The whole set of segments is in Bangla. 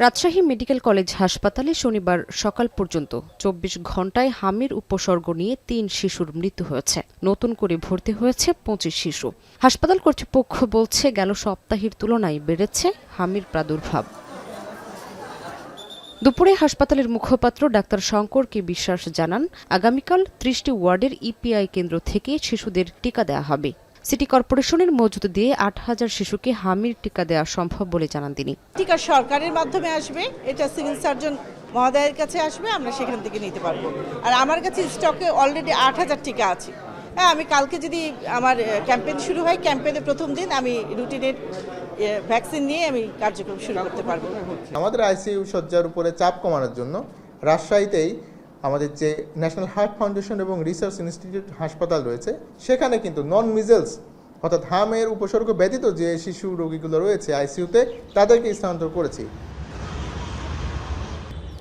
রাজশাহী মেডিকেল কলেজ হাসপাতালে শনিবার সকাল পর্যন্ত ২৪ ঘণ্টায় হামির উপসর্গ নিয়ে ৩ শিশুর মৃত্যু হয়েছে। নতুন করে ভর্তি হয়েছে ২৫ শিশু। হাসপাতাল কর্তৃপক্ষ বলছে, গেল সপ্তাহের তুলনায় বেড়েছে হামির প্রাদুর্ভাব। দুপুরে হাসপাতালের মুখপাত্র ডাক্তার শঙ্কর কে বিশ্বাস জানান, আগামীকাল ৩০টি ওয়ার্ডের ইপিআই কেন্দ্র থেকে শিশুদের টিকা দেওয়া হবে। সিটি কর্পোরেশনের মজুদ দিয়ে ৮,০০০ শিশুকে হামির টিকা দেওয়া সম্ভব বলে জানান তিনি। টিকা সরকারের মাধ্যমে আসবে, এটা সিভিল সার্জন মহোদয়ের কাছে আসবে, আমরা সেখান থেকে নিতে পারবো। আর আমার কাছে স্টকে অলরেডি ৮,০০০ টিকা আছে। হ্যাঁ, আমি কালকে যদি আমার ক্যাম্পেইন শুরু হয়, ক্যাম্পেইনের প্রথম দিন আমি রুটিনের ভ্যাকসিন নিয়ে আমি কার্যক্রম শুরু করতে পারবো। আমাদের আইসিইউ সজ্জার উপরে চাপ কমানোর জন্য রাজশাহীতেই আমাদের যে ন্যাশনাল হার্ট ফাউন্ডেশন এবং রিসার্চ ইনস্টিটিউট হাসপাতাল রয়েছে, সেখানে কিন্তু নন মিজেলস অর্থাৎ হামের উপসর্গ ব্যতীত যে শিশু রোগীগুলো রয়েছে আইসিইউতে, তাদেরকে স্থানান্তর করেছি।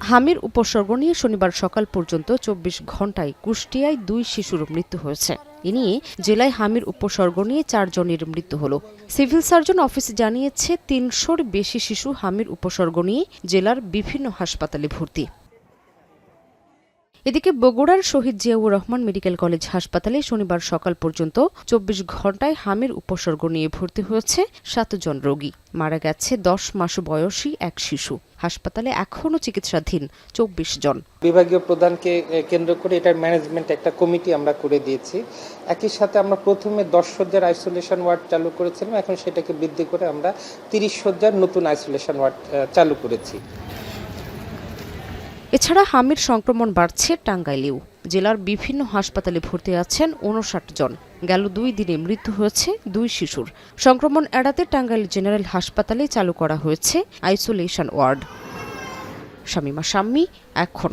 হামির উপসর্গ নিয়ে শনিবার সকাল পর্যন্ত ২৪ ঘণ্টায় কুষ্টিয়ায় ২ শিশুর মৃত্যু হয়েছে। এ নিয়ে জেলায় হামির উপসর্গ নিয়ে ৪ জনের মৃত্যু হলো। সিভিল সার্জন অফিস জানিয়েছে, ৩০০-র বেশি শিশু হামির উপসর্গ নিয়ে জেলার বিভিন্ন হাসপাতালে ভর্তি। এদিকে বগুড়ার শহীদ জিয়াউর রহমান মেডিকেল কলেজ হাসপাতালে শনিবার সকাল পর্যন্ত ২৪ ঘণ্টায় হামির উপসর্গ নিয়ে ভর্তি হয়েছে ৭ জন রোগী। মারা গেছে ১০ মাস বয়সী এক শিশু। হাসপাতালে এখনও চিকিৎসাধীন ২৪ জন। বিভাগীয় প্রধানকে কেন্দ্র করে এটার ম্যানেজমেন্ট একটা কমিটি আমরা করে দিয়েছি। একই সাথে আমরা প্রথমে ১০ শয্যার আইসোলেশন ওয়ার্ড চালু করেছিলাম, এখন সেটাকে বৃদ্ধি করে আমরা ৩০ শয্যার নতুন আইসোলেশন ওয়ার্ড চালু করেছি। এছাড়া হামির সংক্রমণ বাড়ছে টাঙ্গাইলেও। জেলার বিভিন্ন হাসপাতালে ভর্তি আছেন ৫৯ জন। গেল ২ দিনে মৃত্যু হয়েছে ২ শিশুর। সংক্রমণ এড়াতে টাঙ্গাইল জেনারেল হাসপাতালে চালু করা হয়েছে আইসোলেশন ওয়ার্ড। শামীমা শাম্মী, এখন।